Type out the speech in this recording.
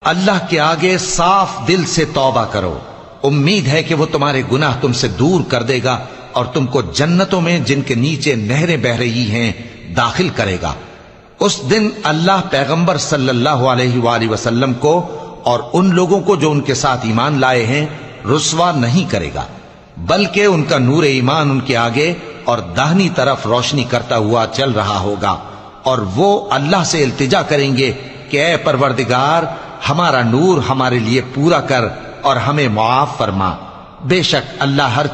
अल्लाह के आगे साफ दिल से तौबा करो। उम्मीद है कि वो तुम्हारे गुनाह तुमसे दूर कर देगा और तुमको जन्नतों में जिनके नीचे नहरें बह रही हैं दाखिल करेगा। उस दिन अल्लाह पैगंबर सल्लल्लाहु अलैहि वसल्लम को और उन लोगों को जो उनके साथ ईमान लाए हैं रुस्वा नहीं करेगा, बल्कि उनका नूर ईमान उनके आगे और दाहिनी तरफ रोशनी करता हुआ चल रहा होगा। और वो अल्लाह से इल्तिजा करेंगे कि ऐ परवरदिगार, हमारा नूर हमारे लिए पूरा कर और हमें मुआफ फरमा। बेशक अल्लाह हर